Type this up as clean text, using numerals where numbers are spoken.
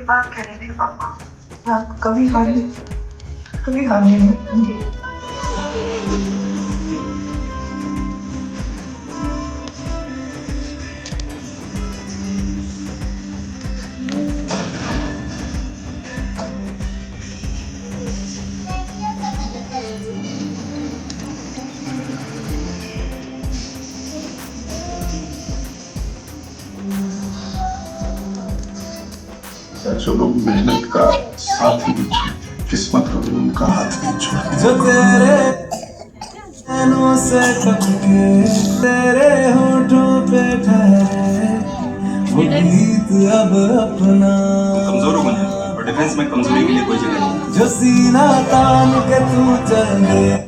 बात कर रहे थे पापा। आप कभी हार नहीं मानेंगे। जो लोग मेहनत का साथ नहीं छोड़ते, किस्मत को भी उनका हाथ नहीं छोड़ते। जो तेरे नैनों से टपके तेरे होठों पे ठहरे वो गीत अब अपना कमजोर हो गए और डिफेंस में कमजोरी के लिए कोई जगह नहीं। जो सीना तान के तू चल दे